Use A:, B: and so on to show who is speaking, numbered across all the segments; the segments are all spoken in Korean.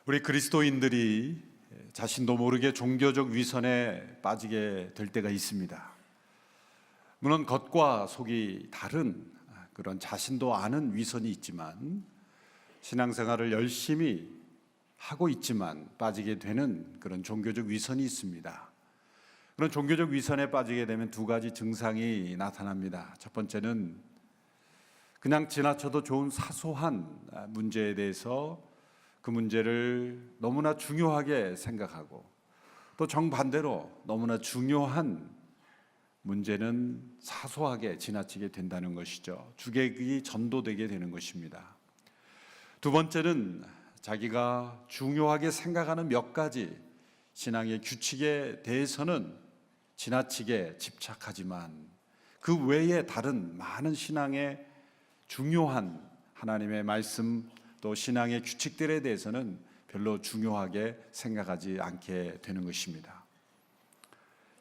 A: 우리 그리스도인들이 자신도 모르게 종교적 위선에 빠지게 될 때가 있습니다. 물론 겉과 속이 다른 그런 자신도 아는 위선이 있지만 신앙생활을 열심히 하고 있지만 빠지게 되는 그런 종교적 위선이 있습니다. 그런 종교적 위선에 빠지게 되면 두 가지 증상이 나타납니다. 첫 번째는 그냥 지나쳐도 좋은 사소한 문제에 대해서 그 문제를 너무나 중요하게 생각하고 또 정반대로 너무나 중요한 문제는 사소하게 지나치게 된다는 것이죠. 주객이 전도되게 되는 것입니다. 두 번째는 자기가 중요하게 생각하는 몇 가지 신앙의 규칙에 대해서는 지나치게 집착하지만 그 외에 다른 많은 신앙의 중요한 하나님의 말씀 또 신앙의 규칙들에 대해서는 별로 중요하게 생각하지 않게 되는 것입니다.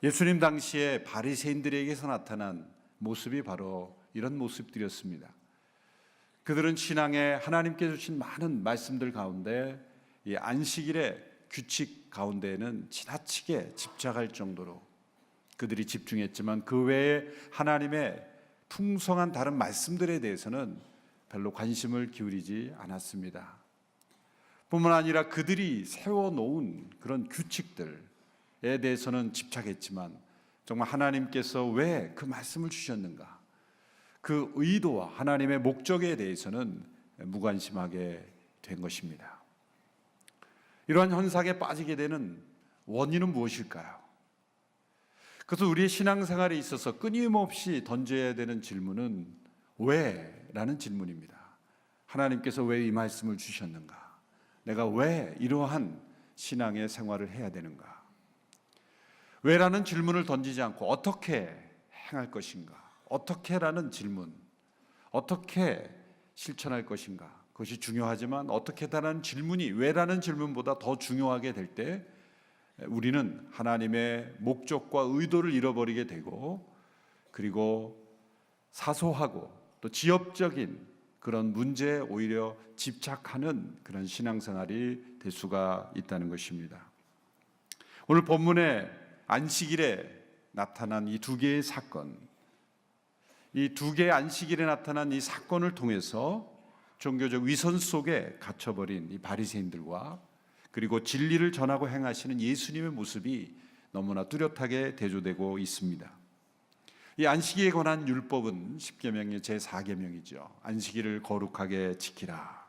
A: 예수님 당시에 바리새인들에게서 나타난 모습이 바로 이런 모습들이었습니다. 그들은 신앙에 하나님께 주신 많은 말씀들 가운데 이 안식일의 규칙 가운데에는 지나치게 집착할 정도로 그들이 집중했지만 그 외에 하나님의 풍성한 다른 말씀들에 대해서는 별로 관심을 기울이지 않았습니다. 뿐만 아니라 그들이 세워놓은 그런 규칙들에 대해서는 집착했지만 정말 하나님께서 왜 그 말씀을 주셨는가, 그 의도와 하나님의 목적에 대해서는 무관심하게 된 것입니다. 이러한 현상에 빠지게 되는 원인은 무엇일까요? 그래서 우리의 신앙생활에 있어서 끊임없이 던져야 되는 질문은 왜? 라는 질문입니다. 하나님께서 왜 이 말씀을 주셨는가? 내가 왜 이러한 신앙의 생활을 해야 되는가? 왜라는 질문을 던지지 않고 어떻게 행할 것인가? 어떻게라는 질문, 어떻게 실천할 것인가? 그것이 중요하지만 어떻게다라는 질문이 왜라는 질문보다 더 중요하게 될 때 우리는 하나님의 목적과 의도를 잃어버리게 되고 그리고 사소하고 또 지엽적인 그런 문제에 오히려 집착하는 그런 신앙생활이 될 수가 있다는 것입니다. 오늘 본문의 안식일에 나타난 이 두 개의 사건, 이 두 개의 안식일에 나타난 이 사건을 통해서 종교적 위선 속에 갇혀버린 이 바리새인들과 그리고 진리를 전하고 행하시는 예수님의 모습이 너무나 뚜렷하게 대조되고 있습니다. 이 안식일에 관한 율법은 십계명의 제4계명이죠. 안식일을 거룩하게 지키라.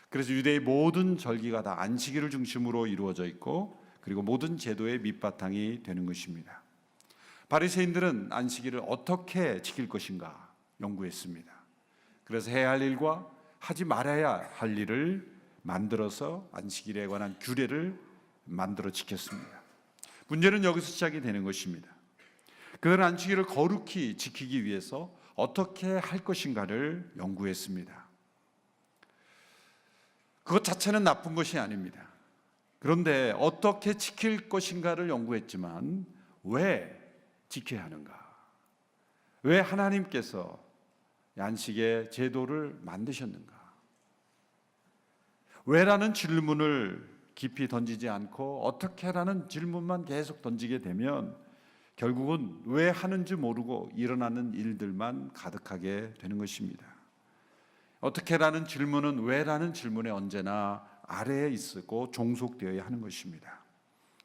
A: 그래서 유대의 모든 절기가 다 안식일을 중심으로 이루어져 있고 그리고 모든 제도의 밑바탕이 되는 것입니다. 바리새인들은 안식일을 어떻게 지킬 것인가 연구했습니다. 그래서 해야 할 일과 하지 말아야 할 일을 만들어서 안식일에 관한 규례를 만들어 지켰습니다. 문제는 여기서 시작이 되는 것입니다. 그들은 안식일을 거룩히 지키기 위해서 어떻게 할 것인가를 연구했습니다. 그것 자체는 나쁜 것이 아닙니다. 그런데 어떻게 지킬 것인가를 연구했지만 왜 지켜야 하는가? 왜 하나님께서 안식의 제도를 만드셨는가? 왜라는 질문을 깊이 던지지 않고 어떻게라는 질문만 계속 던지게 되면 결국은 왜 하는지 모르고 일어나는 일들만 가득하게 되는 것입니다. 어떻게라는 질문은 왜라는 질문에 언제나 아래에 있고 종속되어야 하는 것입니다.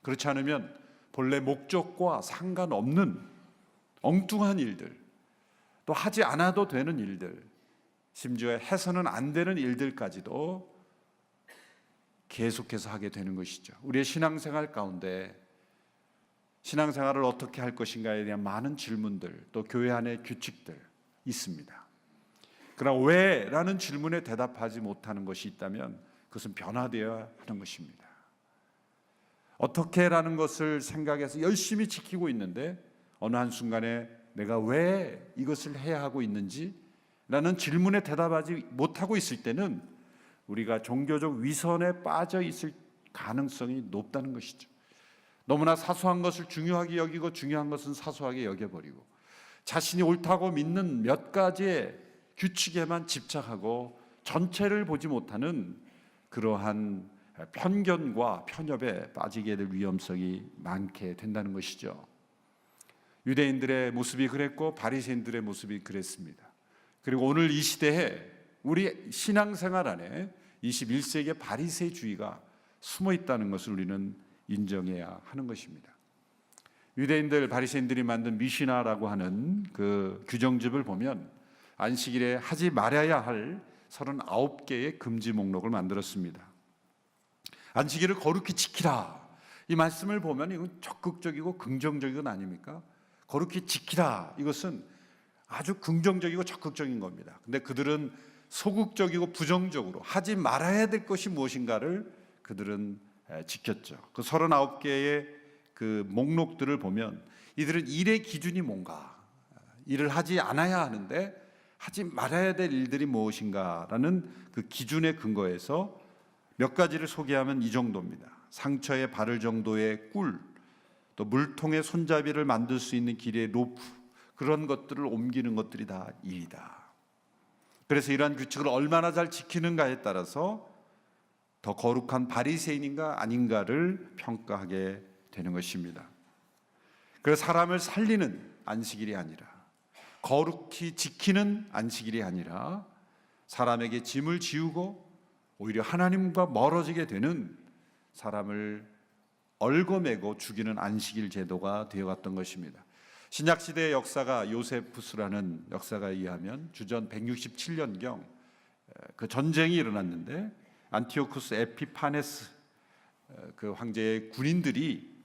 A: 그렇지 않으면 본래 목적과 상관없는 엉뚱한 일들, 또 하지 않아도 되는 일들, 심지어 해서는 안 되는 일들까지도 계속해서 하게 되는 것이죠. 우리의 신앙생활 가운데 신앙생활을 어떻게 할 것인가에 대한 많은 질문들, 또 교회 안의 규칙들 있습니다. 그러나 왜라는 질문에 대답하지 못하는 것이 있다면 그것은 변화되어야 하는 것입니다. 어떻게라는 것을 생각해서 열심히 지키고 있는데 어느 한순간에 내가 왜 이것을 해야 하고 있는지 라는 질문에 대답하지 못하고 있을 때는 우리가 종교적 위선에 빠져 있을 가능성이 높다는 것이죠. 너무나 사소한 것을 중요하게 여기고 중요한 것은 사소하게 여겨버리고 자신이 옳다고 믿는 몇 가지의 규칙에만 집착하고 전체를 보지 못하는 그러한 편견과 편협에 빠지게 될 위험성이 많게 된다는 것이죠. 유대인들의 모습이 그랬고 바리새인들의 모습이 그랬습니다. 그리고 오늘 이 시대에 우리 신앙생활 안에 21세기의 바리새주의가 숨어 있다는 것을 우리는 인정해야 하는 것입니다. 유대인들 바리새인들이 만든 미시나라고 하는 그 규정집을 보면 안식일에 하지 말아야 할 39개의 금지 목록을 만들었습니다. 안식일을 거룩히 지키라, 이 말씀을 보면 이건 적극적이고 긍정적인 건 아닙니까? 거룩히 지키라, 이것은 아주 긍정적이고 적극적인 겁니다. 근데 그들은 소극적이고 부정적으로 하지 말아야 될 것이 무엇인가를 그들은 지켰죠. 그 39개의 그 목록들을 보면 이들은 일의 기준이 뭔가, 일을 하지 않아야 하는데 하지 말아야 될 일들이 무엇인가라는 그 기준에 근거해서 몇 가지를 소개하면 이 정도입니다. 상처에 바를 정도의 꿀, 또 물통에 손잡이를 만들 수 있는 길이의 로프, 그런 것들을 옮기는 것들이 다 일이다. 그래서 이러한 규칙을 얼마나 잘 지키는가에 따라서 더 거룩한 바리새인인가 아닌가를 평가하게 되는 것입니다. 그래서 사람을 살리는 안식일이 아니라, 거룩히 지키는 안식일이 아니라 사람에게 짐을 지우고 오히려 하나님과 멀어지게 되는, 사람을 얽어매고 죽이는 안식일 제도가 되어갔던 것입니다. 신약시대의 역사가 요세푸스라는 역사가에 의하면 주전 167년경 그 전쟁이 일어났는데 안티오쿠스 에피파네스 그 황제의 군인들이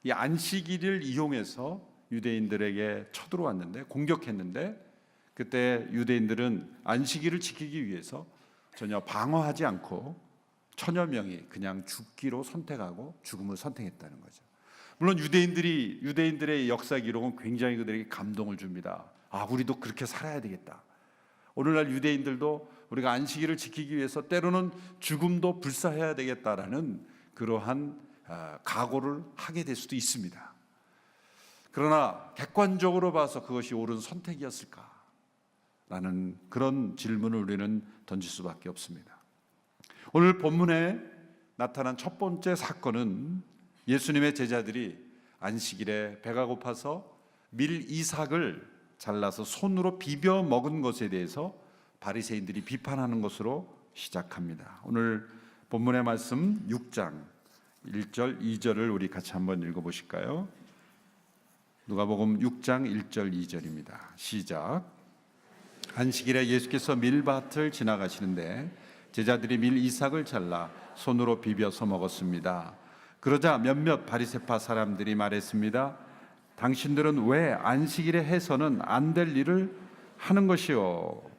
A: 이 안식일을 이용해서 유대인들에게 쳐들어왔는데, 공격했는데, 그때 유대인들은 안식일을 지키기 위해서 전혀 방어하지 않고 천여 명이 그냥 죽기로 선택하고 죽음을 선택했다는 거죠. 물론 유대인들의 역사 기록은 굉장히 그들에게 감동을 줍니다. 아, 우리도 그렇게 살아야 되겠다. 오늘날 유대인들도 우리가 안식일을 지키기 위해서 때로는 죽음도 불사해야 되겠다라는 그러한 각오를 하게 될 수도 있습니다. 그러나 객관적으로 봐서 그것이 옳은 선택이었을까라는 그런 질문을 우리는 던질 수밖에 없습니다. 오늘 본문에 나타난 첫 번째 사건은 예수님의 제자들이 안식일에 배가 고파서 밀 이삭을 잘라서 손으로 비벼 먹은 것에 대해서 바리새인들이 비판하는 것으로 시작합니다. 오늘 본문의 말씀 6장 1절 2절을 우리 같이 한번 읽어보실까요? 누가복음 6장 1절 2절입니다. 시작. 안식일에 예수께서 밀밭을 지나가시는데 제자들이 밀 이삭을 잘라 손으로 비벼서 먹었습니다. 그러자 몇몇 바리새파 사람들이 말했습니다. 당신들은 왜 안식일에 해서는 안 될 일을 하는 것이요?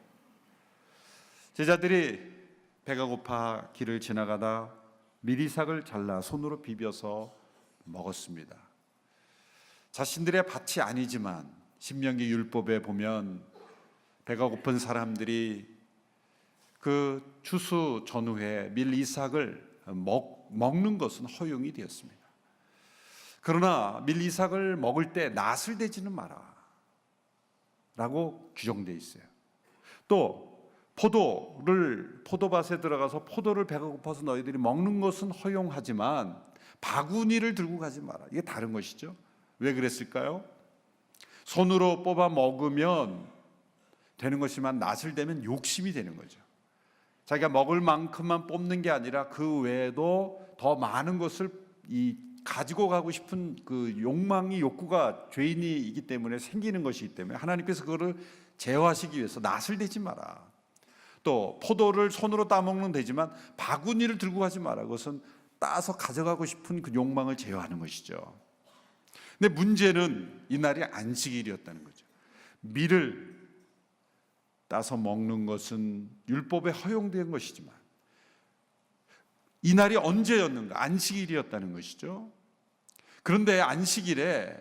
A: 제자들이 배가 고파 길을 지나가다 밀이삭을 잘라 손으로 비벼서 먹었습니다. 자신들의 밭이 아니지만 신명기 율법에 보면 배가 고픈 사람들이 그 추수 전후에 밀이삭을 먹는 것은 허용이 되었습니다. 그러나 밀이삭을 먹을 때 낫을 대지는 마라 라고 규정되어 있어요. 또 포도밭에 들어가서 포도를 배가 고파서 너희들이 먹는 것은 허용하지만 바구니를 들고 가지 마라. 이게 다른 것이죠. 왜 그랬을까요? 손으로 뽑아 먹으면 되는 것이지만 낫을 대면 욕심이 되는 거죠. 자기가 먹을 만큼만 뽑는 게 아니라 그 외에도 더 많은 것을 가지고 가고 싶은 그 욕구가 죄인이기 때문에 생기는 것이기 때문에 하나님께서 그거를 제어하시기 위해서 낫을 대지 마라. 또 포도를 손으로 따먹는 되지만 바구니를 들고 가지 마라. 그것은 따서 가져가고 싶은 그 욕망을 제어하는 것이죠. 근데 문제는 이날이 안식일이었다는 거죠. 밀을 따서 먹는 것은 율법에 허용된 것이지만 이날이 언제였는가? 안식일이었다는 것이죠. 그런데 안식일에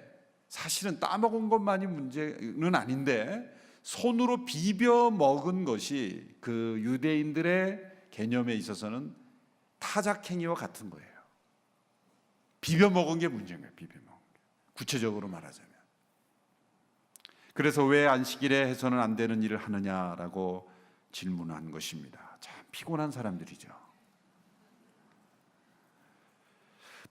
A: 사실은 따먹은 것만이 문제는 아닌데 손으로 비벼 먹은 것이 그 유대인들의 개념에 있어서는 타작행위와 같은 거예요. 비벼 먹은 게 문제인 거예요. 비벼 먹은 게. 구체적으로 말하자면. 그래서 왜 안식일에 해서는 안 되는 일을 하느냐라고 질문한 것입니다. 참 피곤한 사람들이죠.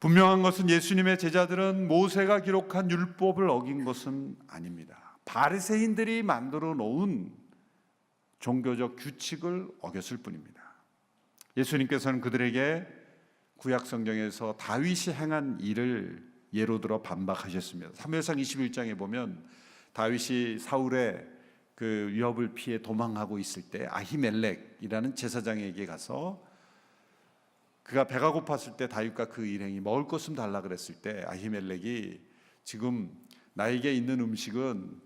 A: 분명한 것은 예수님의 제자들은 모세가 기록한 율법을 어긴 것은 아닙니다. 바리새인들이 만들어 놓은 종교적 규칙을 어겼을 뿐입니다. 예수님께서는 그들에게 구약 성경에서 다윗이 행한 일을 예로 들어 반박하셨습니다. 사무엘상 21장에 보면 다윗이 사울의 그 위협을 피해 도망하고 있을 때 아히멜렉이라는 제사장에게 가서 그가 배가 고팠을 때 다윗과 그 일행이 먹을 것 좀 달라 그랬을 때 아히멜렉이 지금 나에게 있는 음식은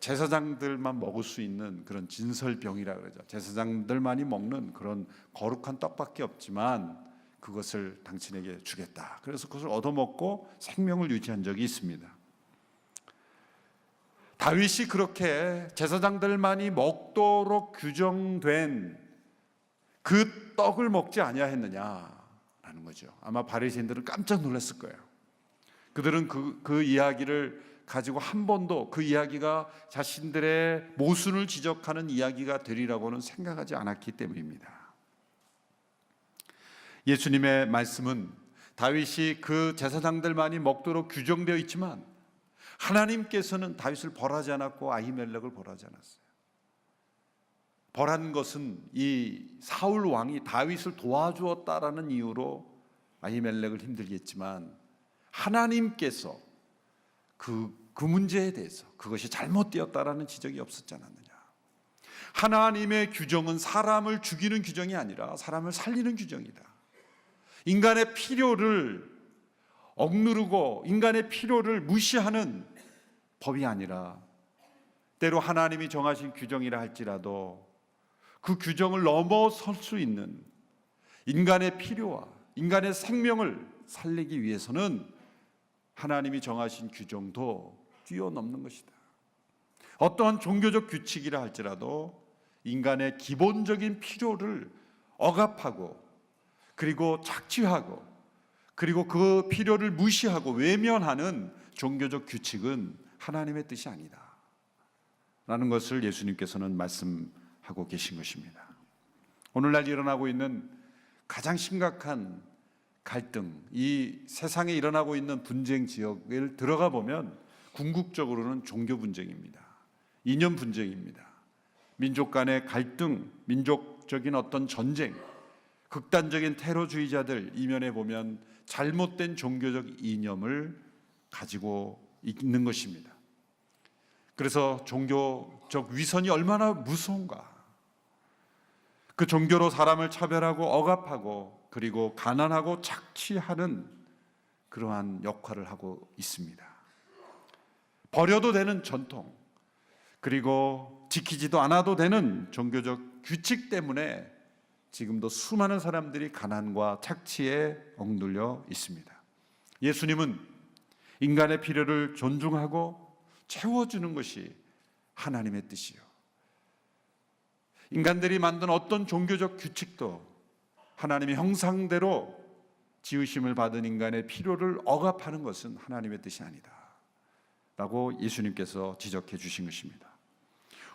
A: 제사장들만 먹을 수 있는 그런 진설병이라 그러죠. 제사장들만이 먹는 그런 거룩한 떡밖에 없지만 그것을 당신에게 주겠다. 그래서 그것을 얻어먹고 생명을 유지한 적이 있습니다. 다윗이 그렇게 제사장들만이 먹도록 규정된 그 떡을 먹지 아니하였느냐라는 거죠. 아마 바리새인들은 깜짝 놀랐을 거예요. 그들은 그 이야기를 가지고 한 번도 그 이야기가 자신들의 모순을 지적하는 이야기가 되리라고는 생각하지 않았기 때문입니다. 예수님의 말씀은 다윗이 그 제사장들만이 먹도록 규정되어 있지만 하나님께서는 다윗을 벌하지 않았고 아히멜렉을 벌하지 않았어요. 벌한 것은 이 사울 왕이 다윗을 도와주었다라는 이유로 아히멜렉을 힘들게 했지만 하나님께서 그 문제에 대해서 그것이 잘못되었다라는 지적이 없었지 않았느냐. 하나님의 규정은 사람을 죽이는 규정이 아니라 사람을 살리는 규정이다. 인간의 필요를 억누르고 인간의 필요를 무시하는 법이 아니라 때로 하나님이 정하신 규정이라 할지라도 그 규정을 넘어설 수 있는 인간의 필요와 인간의 생명을 살리기 위해서는 하나님이 정하신 규정도 뛰어넘는 것이다. 어떠한 종교적 규칙이라 할지라도 인간의 기본적인 필요를 억압하고 그리고 착취하고 그리고 그 필요를 무시하고 외면하는 종교적 규칙은 하나님의 뜻이 아니다 라는 것을 예수님께서는 말씀하고 계신 것입니다. 오늘날 일어나고 있는 가장 심각한 갈등, 이 세상에 일어나고 있는 분쟁 지역을 들어가 보면 궁극적으로는 종교 분쟁입니다. 이념 분쟁입니다. 민족 간의 갈등, 민족적인 어떤 전쟁, 극단적인 테러주의자들 이면에 보면 잘못된 종교적 이념을 가지고 있는 것입니다. 그래서 종교적 위선이 얼마나 무서운가. 그 종교로 사람을 차별하고 억압하고 그리고 가난하고 착취하는 그러한 역할을 하고 있습니다. 버려도 되는 전통 그리고 지키지도 않아도 되는 종교적 규칙 때문에 지금도 수많은 사람들이 가난과 착취에 억눌려 있습니다. 예수님은 인간의 필요를 존중하고 채워주는 것이 하나님의 뜻이요. 인간들이 만든 어떤 종교적 규칙도 하나님의 형상대로 지으심을 받은 인간의 필요를 억압하는 것은 하나님의 뜻이 아니다 라고 예수님께서 지적해 주신 것입니다.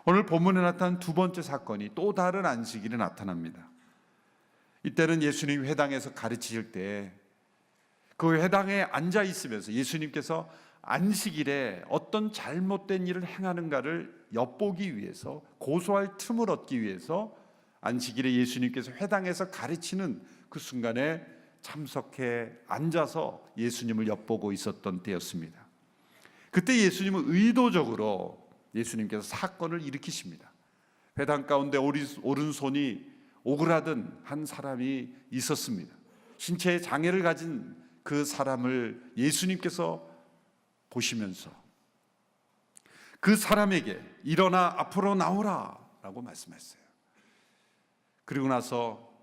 A: 오늘 본문에 나타난 두 번째 사건이 또 다른 안식일에 나타납니다. 이때는 예수님이 회당에서 가르치실 때 그 회당에 앉아 있으면서 예수님께서 안식일에 어떤 잘못된 일을 행하는가를 엿보기 위해서 고소할 틈을 얻기 위해서 안식일에 예수님께서 회당에서 가르치는 그 순간에 참석해 앉아서 예수님을 엿보고 있었던 때였습니다. 그때 예수님은 의도적으로 예수님께서 사건을 일으키십니다. 회당 가운데 오른손이 오그라든 한 사람이 있었습니다. 신체에 장애를 가진 그 사람을 예수님께서 보시면서 그 사람에게 일어나 앞으로 나오라 라고 말씀했어요. 그리고 나서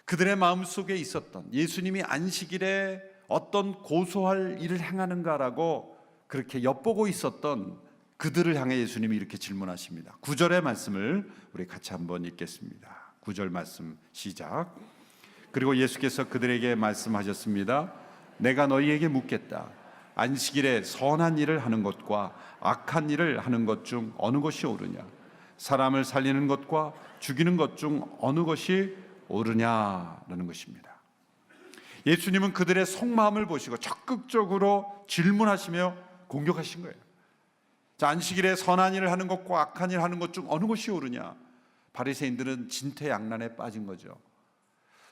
A: 그들의 마음속에 있었던 예수님이 안식일에 어떤 고소할 일을 행하는가라고 그렇게 엿보고 있었던 그들을 향해 예수님이 이렇게 질문하십니다. 9절의 말씀을 우리 같이 한번 읽겠습니다. 9절 말씀 시작. 그리고 예수께서 그들에게 말씀하셨습니다. 내가 너희에게 묻겠다. 안식일에 선한 일을 하는 것과 악한 일을 하는 것 중 어느 것이 옳으냐? 사람을 살리는 것과 죽이는 것 중 어느 것이 옳으냐라는 것입니다. 예수님은 그들의 속마음을 보시고 적극적으로 질문하시며 공격하신 거예요. 자, 안식일에 선한 일을 하는 것과 악한 일을 하는 것 중 어느 것이 옳으냐? 바리새인들은 진퇴양난에 빠진 거죠.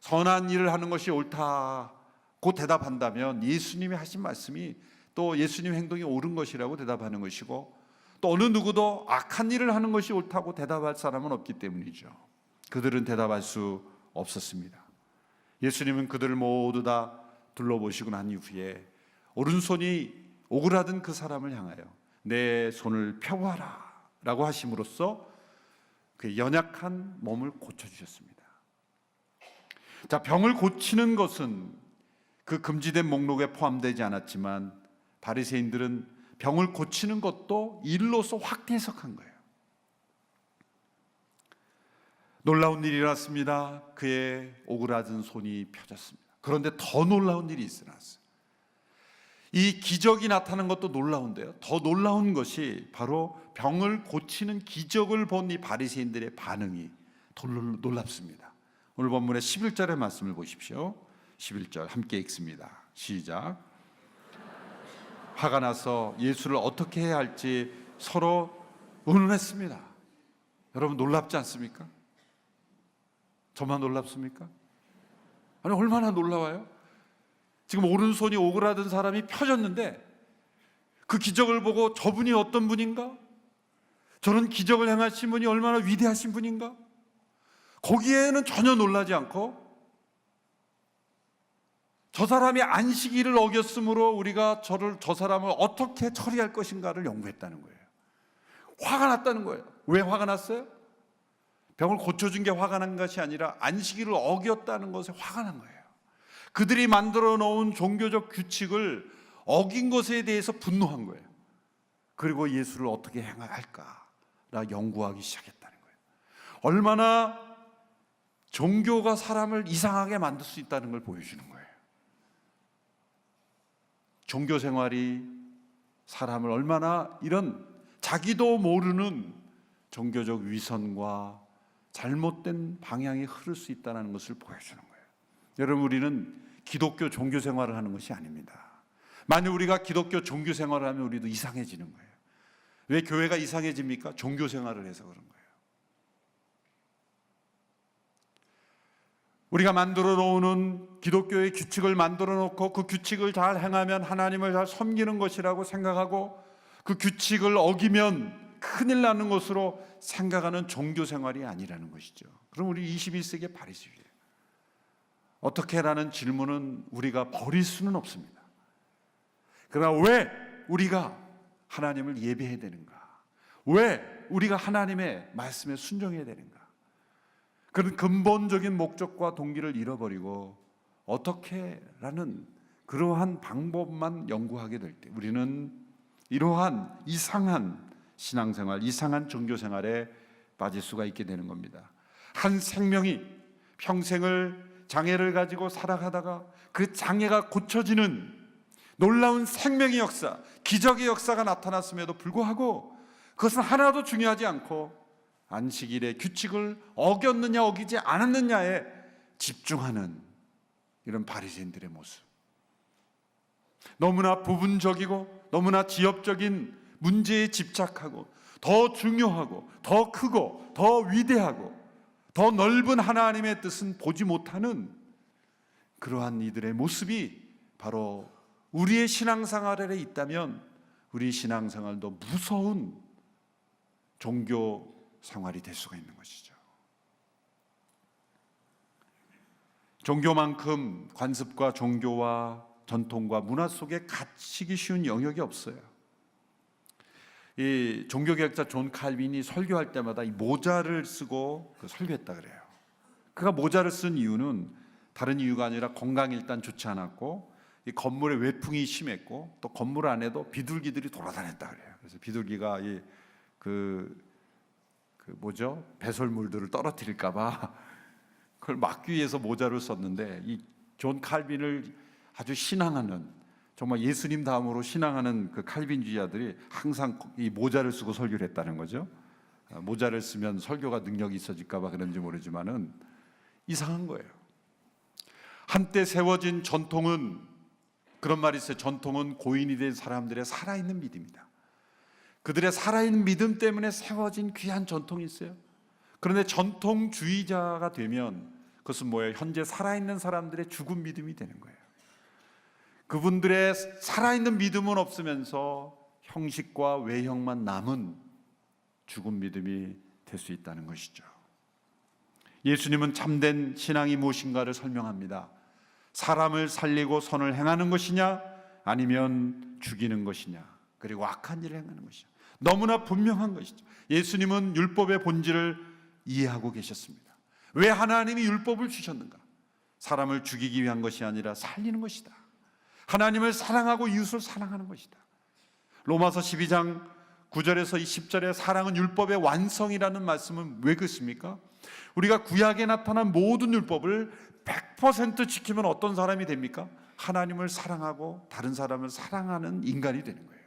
A: 선한 일을 하는 것이 옳다고 대답한다면 예수님이 하신 말씀이 또 예수님 행동이 옳은 것이라고 대답하는 것이고, 또 어느 누구도 악한 일을 하는 것이 옳다고 대답할 사람은 없기 때문이죠. 그들은 대답할 수 없었습니다. 예수님은 그들을 모두 다 둘러보시고 난 이후에 오른손이 오그라든 그 사람을 향하여 내 손을 펴보아라 라고 하심으로써 그 연약한 몸을 고쳐주셨습니다. 자, 병을 고치는 것은 그 금지된 목록에 포함되지 않았지만 바리새인들은 병을 고치는 것도 일로서 확대 해석한 거예요. 놀라운 일이 일어났습니다. 그의 오그라든 손이 펴졌습니다. 그런데 더 놀라운 일이 일어났어요. 이 기적이 나타난 것도 놀라운데요, 더 놀라운 것이 바로 병을 고치는 기적을 본 이 바리새인들의 반응이 더 놀랍습니다. 오늘 본문의 11절의 말씀을 보십시오. 11절 함께 읽습니다. 시작. 화가 나서 예수를 어떻게 해야 할지 서로 의논했습니다. 여러분, 놀랍지 않습니까? 저만 놀랍습니까? 아니, 얼마나 놀라워요? 지금 오른손이 오그라든 사람이 펴졌는데 그 기적을 보고 저분이 어떤 분인가? 저런 기적을 행하신 분이 얼마나 위대하신 분인가? 거기에는 전혀 놀라지 않고 저 사람이 안식일을 어겼으므로 우리가 저 사람을 어떻게 처리할 것인가를 연구했다는 거예요. 화가 났다는 거예요. 왜 화가 났어요? 병을 고쳐준 게 화가 난 것이 아니라 안식일을 어겼다는 것에 화가 난 거예요. 그들이 만들어 놓은 종교적 규칙을 어긴 것에 대해서 분노한 거예요. 그리고 예수를 어떻게 행할까 연구하기 시작했다는 거예요. 얼마나 종교가 사람을 이상하게 만들 수 있다는 걸 보여주는 거예요. 종교 생활이 사람을 얼마나 이런 자기도 모르는 종교적 위선과 잘못된 방향에 흐를 수 있다는 것을 보여주는 거예요. 여러분, 우리는 기독교 종교 생활을 하는 것이 아닙니다. 만약 우리가 기독교 종교 생활을 하면 우리도 이상해지는 거예요. 왜 교회가 이상해집니까? 종교 생활을 해서 그런 거예요. 우리가 만들어 놓는 기독교의 규칙을 만들어 놓고 그 규칙을 잘 행하면 하나님을 잘 섬기는 것이라고 생각하고 그 규칙을 어기면 큰일 나는 것으로 생각하는 종교 생활이 아니라는 것이죠. 그럼 우리 21세기의 바리새인이에요. 어떻게 라는 질문은 우리가 버릴 수는 없습니다. 그러나 왜 우리가 하나님을 예배해야 되는가? 왜 우리가 하나님의 말씀에 순종해야 되는가? 그런 근본적인 목적과 동기를 잃어버리고 어떻게라는 그러한 방법만 연구하게 될 때 우리는 이러한 이상한 신앙생활, 이상한 종교생활에 빠질 수가 있게 되는 겁니다. 한 생명이 평생을 장애를 가지고 살아가다가 그 장애가 고쳐지는 놀라운 생명의 역사, 기적의 역사가 나타났음에도 불구하고 그것은 하나도 중요하지 않고 안식일의 규칙을 어겼느냐 어기지 않았느냐에 집중하는 이런 바리새인들의 모습. 너무나 부분적이고 너무나 지엽적인 문제에 집착하고 더 중요하고 더 크고 더 위대하고 더 넓은 하나님의 뜻은 보지 못하는 그러한 이들의 모습이 바로 우리의 신앙생활에 있다면 우리 신앙생활도 무서운 종교 생활이 될 수가 있는 것이죠. 종교만큼 관습과 종교와 전통과 문화 속에 갇히기 쉬운 영역이 없어요. 이 종교개혁자 존 칼빈이 설교할 때마다 이 모자를 쓰고 설교했다 그래요. 그가 모자를 쓴 이유는 다른 이유가 아니라 건강이 일단 좋지 않았고 이 건물에 외풍이 심했고 또 건물 안에도 비둘기들이 돌아다녔다 그래요. 그래서 비둘기가 배설물들을 떨어뜨릴까봐 그걸 막기 위해서 모자를 썼는데 이 존 칼빈을 아주 신앙하는 정말 예수님 다음으로 신앙하는 그 칼빈주의자들이 항상 이 모자를 쓰고 설교를 했다는 거죠. 모자를 쓰면 설교가 능력이 있어질까봐 그런지 모르지만은 이상한 거예요. 한때 세워진 전통은, 그런 말이 있어요. 전통은 고인이 된 사람들의 살아있는 믿음이다. 그들의 살아있는 믿음 때문에 세워진 귀한 전통이 있어요. 그런데 전통주의자가 되면 그것은 뭐예요? 현재 살아있는 사람들의 죽은 믿음이 되는 거예요. 그분들의 살아있는 믿음은 없으면서 형식과 외형만 남은 죽은 믿음이 될 수 있다는 것이죠. 예수님은 참된 신앙이 무엇인가를 설명합니다. 사람을 살리고 선을 행하는 것이냐, 아니면 죽이는 것이냐, 그리고 악한 일을 행하는 것이냐. 너무나 분명한 것이죠. 예수님은 율법의 본질을 이해하고 계셨습니다. 왜 하나님이 율법을 주셨는가? 사람을 죽이기 위한 것이 아니라 살리는 것이다. 하나님을 사랑하고 이웃을 사랑하는 것이다. 로마서 12장 9절에서 10절에 사랑은 율법의 완성이라는 말씀은 왜 그렇습니까? 우리가 구약에 나타난 모든 율법을 100% 지키면 어떤 사람이 됩니까? 하나님을 사랑하고 다른 사람을 사랑하는 인간이 되는 거예요.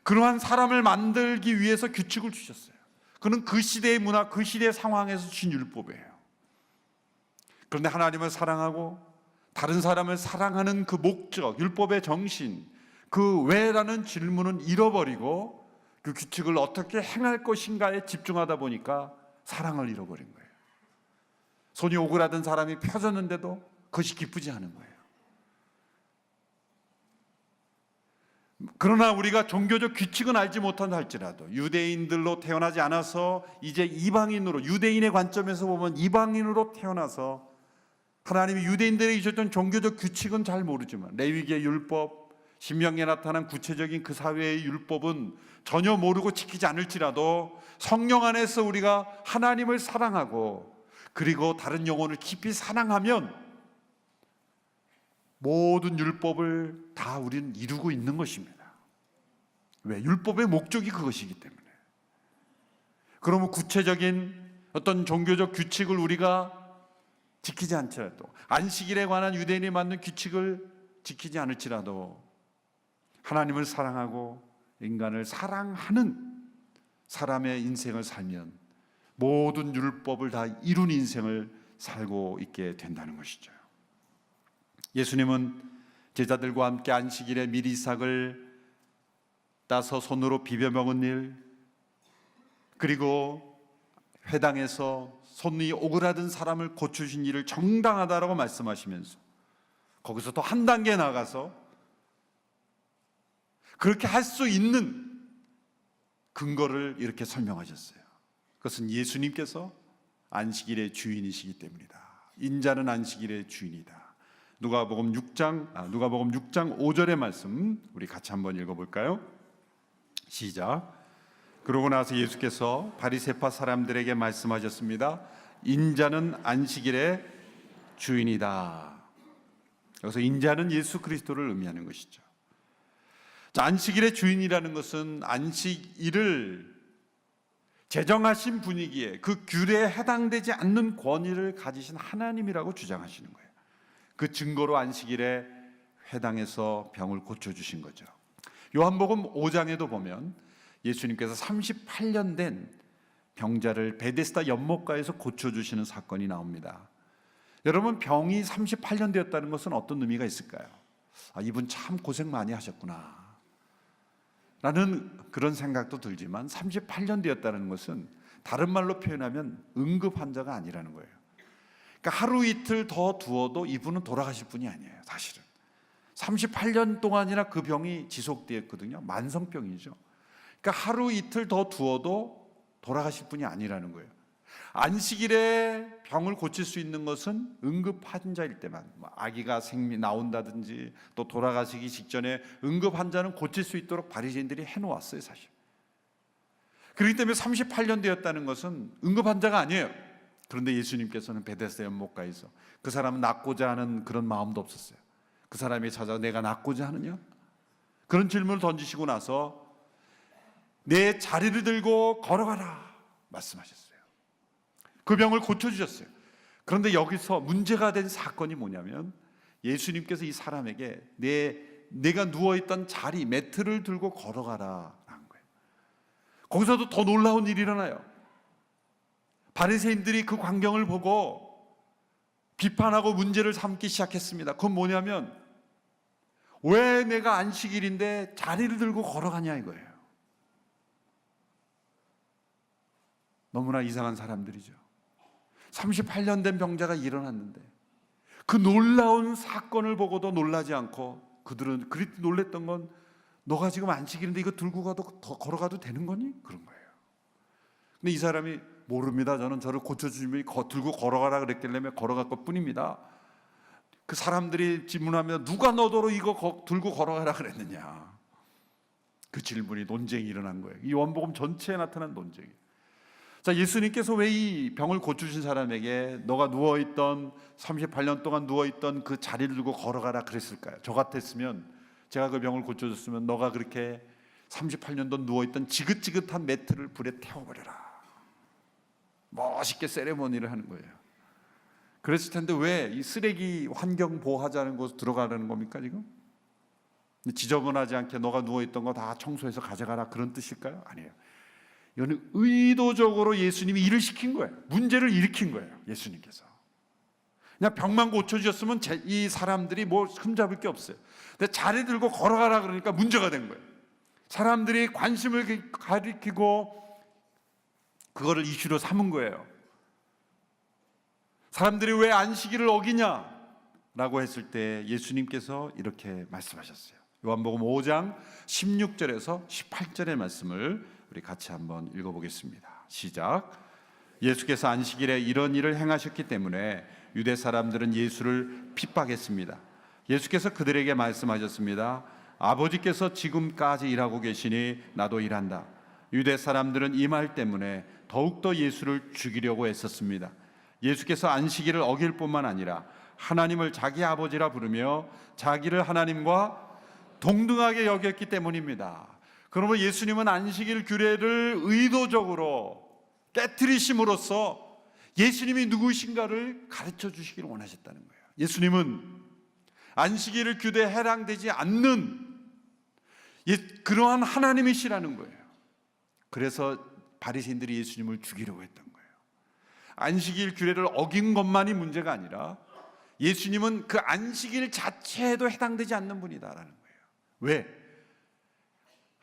A: 그러한 사람을 만들기 위해서 규칙을 주셨어요. 그는 그 시대의 문화, 그 시대의 상황에서 주신 율법이에요. 그런데 하나님을 사랑하고 다른 사람을 사랑하는 그 목적, 율법의 정신, 그 왜라는 질문은 잃어버리고 그 규칙을 어떻게 행할 것인가에 집중하다 보니까 사랑을 잃어버린 거예요. 손이 오그라든 사람이 펴졌는데도 그것이 기쁘지 않은 거예요. 그러나 우리가 종교적 규칙은 알지 못한다 할지라도 유대인들로 태어나지 않아서 이제 이방인으로, 유대인의 관점에서 보면 이방인으로 태어나서 하나님이 유대인들에게 주셨던 종교적 규칙은 잘 모르지만 레위기의 율법, 신명기에 나타난 구체적인 그 사회의 율법은 전혀 모르고 지키지 않을지라도 성령 안에서 우리가 하나님을 사랑하고 그리고 다른 영혼을 깊이 사랑하면 모든 율법을 다 우리는 이루고 있는 것입니다. 왜? 율법의 목적이 그것이기 때문에. 그러면 구체적인 어떤 종교적 규칙을 우리가 지키지 않더라도, 안식일에 관한 유대인이 만든 규칙을 지키지 않을지라도 하나님을 사랑하고 인간을 사랑하는 사람의 인생을 살면 모든 율법을 다 이룬 인생을 살고 있게 된다는 것이죠. 예수님은 제자들과 함께 안식일에 미리삭을 따서 손으로 비벼 먹은 일, 그리고 회당에서 손이 오그라든 사람을 고쳐주신 일을 정당하다라고 말씀하시면서 거기서 또 한 단계 나가서 그렇게 할 수 있는 근거를 이렇게 설명하셨어요. 그것은 예수님께서 안식일의 주인이시기 때문이다. 인자는 안식일의 주인이다. 누가복음 6장 5절의 말씀 우리 같이 한번 읽어볼까요? 시작. 그러고 나서 예수께서 바리새파 사람들에게 말씀하셨습니다. 인자는 안식일의 주인이다. 여기서 인자는 예수 그리스도를 의미하는 것이죠. 자, 안식일의 주인이라는 것은 안식일을 제정하신 분위기에 그 규례에 해당되지 않는 권위를 가지신 하나님이라고 주장하시는 거예요. 그 증거로 안식일에 회당에서 병을 고쳐주신 거죠. 요한복음 5장에도 보면 예수님께서 38년 된 병자를 베데스다 연못가에서 고쳐주시는 사건이 나옵니다. 여러분, 병이 38년 되었다는 것은 어떤 의미가 있을까요? 이분 참 고생 많이 하셨구나 라는 그런 생각도 들지만 38년 되었다는 것은 다른 말로 표현하면 응급 환자가 아니라는 거예요. 그러니까 하루 이틀 더 두어도 이분은 돌아가실 분이 아니에요. 사실은 38년 동안이나 그 병이 지속되었거든요. 만성병이죠. 그러니까 하루 이틀 더 두어도 돌아가실 분이 아니라는 거예요. 안식일에 병을 고칠 수 있는 것은 응급 환자일 때만, 아기가 나온다든지 또 돌아가시기 직전에 응급 환자는 고칠 수 있도록 바리새인들이 해놓았어요, 사실. 그렇기 때문에 38년 되었다는 것은 응급 환자가 아니에요. 그런데 예수님께서는 베데스다 연못가에서 그 사람은 낫고자 하는 그런 마음도 없었어요. 그 사람이 찾아와 내가 낫고자 하느냐? 그런 질문을 던지시고 나서 내 자리를 들고 걸어가라 말씀하셨어요. 그 병을 고쳐주셨어요. 그런데 여기서 문제가 된 사건이 뭐냐면 예수님께서 이 사람에게 내가 누워있던 자리, 매트를 들고 걸어가라 한 거예요. 거기서도 더 놀라운 일이 일어나요. 바리새인들이 그 광경을 보고 비판하고 문제를 삼기 시작했습니다. 그건 뭐냐면 왜 내가 안식일인데 자리를 들고 걸어가냐 이거예요. 너무나 이상한 사람들이죠. 38년 된 병자가 일어났는데 그 놀라운 사건을 보고도 놀라지 않고 그들은 그렇게 놀랬던 건 너가 지금 안식일인데 이거 들고 가도 더 걸어가도 되는 거니? 그런 거예요. 근데 이 사람이 모릅니다. 저는 저를 고쳐주님이 들고 걸어가라 그랬길래 걸어갈 것 뿐입니다. 그 사람들이 질문하면 누가 너더러 이거 들고 걸어가라 그랬느냐. 그 질문이 논쟁이 일어난 거예요. 이 요한복음 전체에 나타난 논쟁이. 자, 예수님께서 왜 이 병을 고쳐주신 사람에게 너가 누워있던 38년 동안 누워있던 그 자리를 두고 걸어가라 그랬을까요? 저 같았으면 제가 그 병을 고쳐줬으면 너가 그렇게 38년도 누워있던 지긋지긋한 매트를 불에 태워버려라. 멋있게 세레모니를 하는 거예요. 그랬을 텐데 왜 이 쓰레기 환경 보호하자는 곳 들어가라는 겁니까 지금? 지저분하지 않게 너가 누워있던 거 다 청소해서 가져가라 그런 뜻일까요? 아니에요. 이거는 의도적으로 예수님이 일을 시킨 거예요. 문제를 일으킨 거예요. 예수님께서 그냥 병만 고쳐주셨으면 이 사람들이 뭐 흠잡을 게 없어요. 근데 자리 들고 걸어가라 그러니까 문제가 된 거예요. 사람들이 관심을 가리키고 그거를 이슈로 삼은 거예요. 사람들이 왜 안식일을 어기냐라고 했을 때 예수님께서 이렇게 말씀하셨어요. 요한복음 5장 16절에서 18절의 말씀을 우리 같이 한번 읽어보겠습니다. 시작. 예수께서 안식일에 이런 일을 행하셨기 때문에 유대 사람들은 예수를 핍박했습니다. 예수께서 그들에게 말씀하셨습니다. 아버지께서 지금까지 일하고 계시니 나도 일한다. 유대 사람들은 이 말 때문에 더욱더 예수를 죽이려고 애썼습니다. 예수께서 안식일을 어길 뿐만 아니라 하나님을 자기 아버지라 부르며 자기를 하나님과 동등하게 여겼기 때문입니다. 그러면 예수님은 안식일 규례를 의도적으로 깨트리심으로써 예수님이 누구신가를 가르쳐 주시기를 원하셨다는 거예요. 예수님은 안식일 규례에 해당되지 않는 그러한 하나님이시라는 거예요. 그래서 바리새인들이 예수님을 죽이려고 했던 거예요. 안식일 규례를 어긴 것만이 문제가 아니라 예수님은 그 안식일 자체에도 해당되지 않는 분이다라는 거예요. 왜?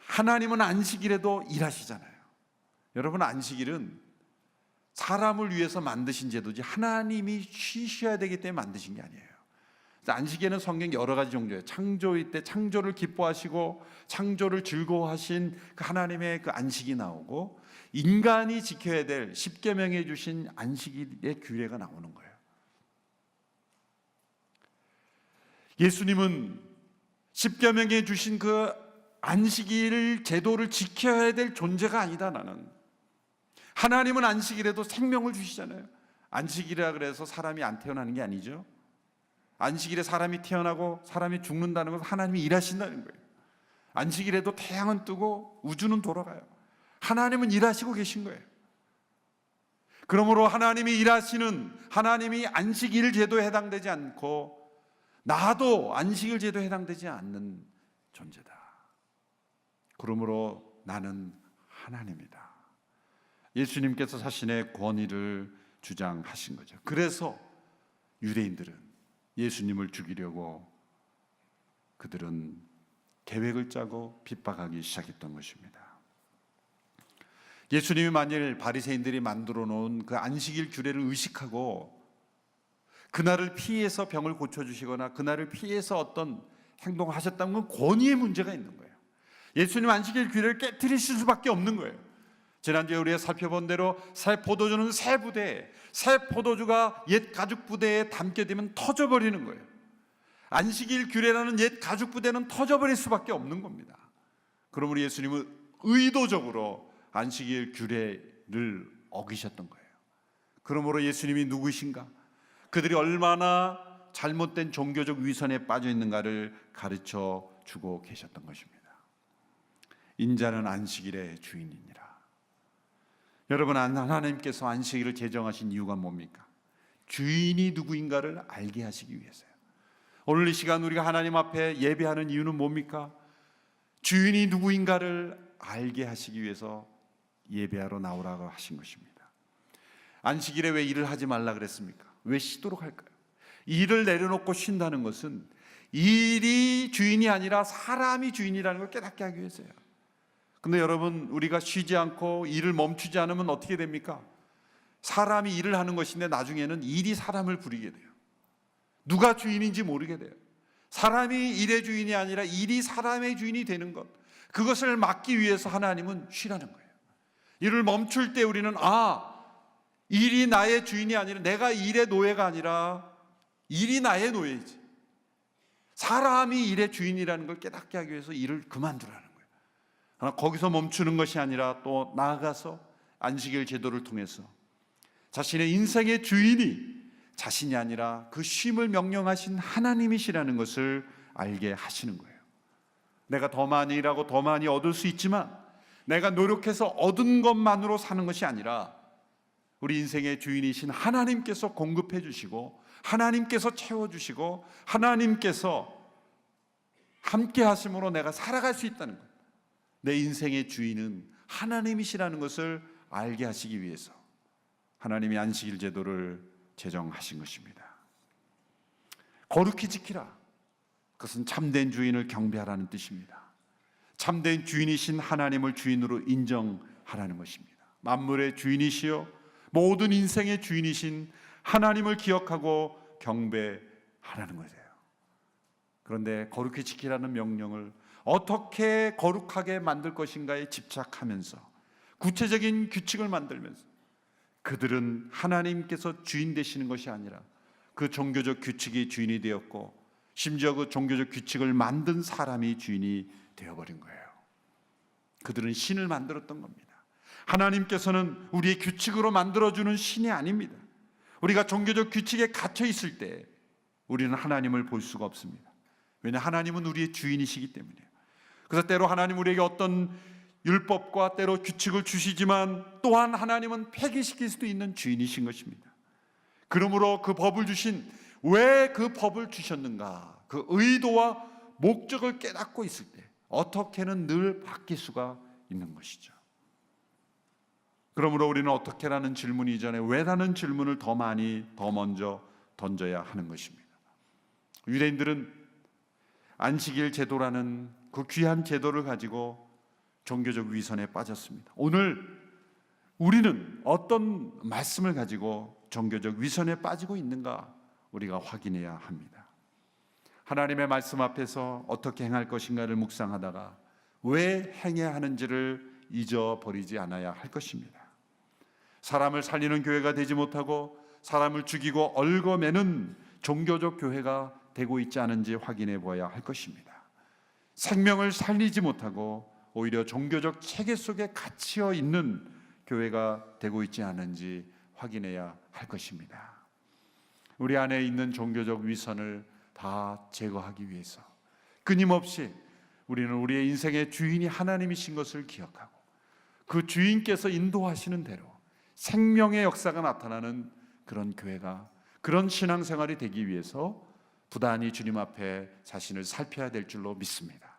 A: 하나님은 안식일에도 일하시잖아요. 여러분, 안식일은 사람을 위해서 만드신 제도지 하나님이 쉬셔야 되기 때문에 만드신 게 아니에요. 안식일에는 성경 여러 가지 종류예요. 창조일 때 창조를 기뻐하시고 창조를 즐거워하신 그 하나님의 그 안식이 나오고, 인간이 지켜야 될 십계명에 주신 안식일의 규례가 나오는 거예요. 예수님은 십계명에 주신 그 안식일 제도를 지켜야 될 존재가 아니다. 나는 하나님은 안식일에도 생명을 주시잖아요. 안식일이라 그래서 사람이 안 태어나는 게 아니죠. 안식일에 사람이 태어나고 사람이 죽는다는 것은 하나님이 일하신다는 거예요. 안식일에도 태양은 뜨고 우주는 돌아가요. 하나님은 일하시고 계신 거예요. 그러므로 하나님이 일하시는, 하나님이 안식일 제도에 해당되지 않고 나도 안식일 제도에 해당되지 않는 존재다. 그러므로 나는 하나님이다. 예수님께서 자신의 권위를 주장하신 거죠. 그래서 유대인들은 예수님을 죽이려고 그들은 계획을 짜고 핍박하기 시작했던 것입니다. 예수님이 만일 바리새인들이 만들어 놓은 그 안식일 규례를 의식하고 그날을 피해서 병을 고쳐주시거나 그날을 피해서 어떤 행동을 하셨다는 건 권위의 문제가 있는 거예요. 예수님 안식일 규례를 깨트리실 수밖에 없는 거예요. 지난주에 우리가 살펴본 대로 새 포도주는 새 부대에, 새 포도주가 옛 가죽 부대에 담게 되면 터져버리는 거예요. 안식일 규례라는 옛 가죽 부대는 터져버릴 수밖에 없는 겁니다. 그러므로 예수님은 의도적으로 안식일 규례를 어기셨던 거예요. 그러므로 예수님이 누구신가? 그들이 얼마나 잘못된 종교적 위선에 빠져 있는가를 가르쳐 주고 계셨던 것입니다. 인자는 안식일의 주인이니라. 여러분, 하나님께서 안식일을 제정하신 이유가 뭡니까? 주인이 누구인가를 알게 하시기 위해서요. 오늘 이 시간 우리가 하나님 앞에 예배하는 이유는 뭡니까? 주인이 누구인가를 알게 하시기 위해서 예배하러 나오라고 하신 것입니다. 안식일에 왜 일을 하지 말라 그랬습니까? 왜 쉬도록 할까요? 일을 내려놓고 쉰다는 것은 일이 주인이 아니라 사람이 주인이라는 걸 깨닫게 하기 위해서예요. 근데 여러분, 우리가 쉬지 않고 일을 멈추지 않으면 어떻게 됩니까? 사람이 일을 하는 것인데 나중에는 일이 사람을 부리게 돼요. 누가 주인인지 모르게 돼요. 사람이 일의 주인이 아니라 일이 사람의 주인이 되는 것, 그것을 막기 위해서 하나님은 쉬라는 거예요. 일을 멈출 때 우리는 일이 나의 주인이 아니라, 내가 일의 노예가 아니라 일이 나의 노예이지, 사람이 일의 주인이라는 걸 깨닫게 하기 위해서 일을 그만두라는 거예요. 그러나 거기서 멈추는 것이 아니라 또 나아가서 안식일 제도를 통해서 자신의 인생의 주인이 자신이 아니라 그 쉼을 명령하신 하나님이시라는 것을 알게 하시는 거예요. 내가 더 많이 일하고 더 많이 얻을 수 있지만 내가 노력해서 얻은 것만으로 사는 것이 아니라 우리 인생의 주인이신 하나님께서 공급해 주시고, 하나님께서 채워주시고, 하나님께서 함께 하심으로 내가 살아갈 수 있다는 것, 내 인생의 주인은 하나님이시라는 것을 알게 하시기 위해서 하나님이 안식일 제도를 제정하신 것입니다. 거룩히 지키라, 그것은 참된 주인을 경배하라는 뜻입니다. 참된 주인이신 하나님을 주인으로 인정하라는 것입니다. 만물의 주인이시여 모든 인생의 주인이신 하나님을 기억하고 경배하라는 거예요. 그런데 거룩히 지키라는 명령을 어떻게 거룩하게 만들 것인가에 집착하면서 구체적인 규칙을 만들면서 그들은 하나님께서 주인 되시는 것이 아니라 그 종교적 규칙이 주인이 되었고, 심지어 그 종교적 규칙을 만든 사람이 주인이 되어버린 거예요. 그들은 신을 만들었던 겁니다. 하나님께서는 우리의 규칙으로 만들어주는 신이 아닙니다. 우리가 종교적 규칙에 갇혀 있을 때 우리는 하나님을 볼 수가 없습니다. 왜냐하면 하나님은 우리의 주인이시기 때문이에요. 그래서 때로 하나님 우리에게 어떤 율법과 때로 규칙을 주시지만 또한 하나님은 폐기시킬 수도 있는 주인이신 것입니다. 그러므로 그 법을 주신, 왜 그 법을 주셨는가, 그 의도와 목적을 깨닫고 있을 때 어떻게는 늘 바뀔 수가 있는 것이죠. 그러므로 우리는 어떻게라는 질문이 이전에 왜라는 질문을 더 먼저 던져야 하는 것입니다. 유대인들은 안식일 제도라는 그 귀한 제도를 가지고 종교적 위선에 빠졌습니다. 오늘 우리는 어떤 말씀을 가지고 종교적 위선에 빠지고 있는가 우리가 확인해야 합니다. 하나님의 말씀 앞에서 어떻게 행할 것인가를 묵상하다가 왜 행해야 하는지를 잊어버리지 않아야 할 것입니다. 사람을 살리는 교회가 되지 못하고 사람을 죽이고 얽어매는 종교적 교회가 되고 있지 않은지 확인해 보아야 할 것입니다. 생명을 살리지 못하고 오히려 종교적 체계 속에 갇혀 있는 교회가 되고 있지 않은지 확인해야 할 것입니다. 우리 안에 있는 종교적 위선을 다 제거하기 위해서 끊임없이 우리는 우리의 인생의 주인이 하나님이신 것을 기억하고 그 주인께서 인도하시는 대로 생명의 역사가 나타나는 그런 교회가, 그런 신앙생활이 되기 위해서 부단히 주님 앞에 자신을 살펴야 될 줄로 믿습니다.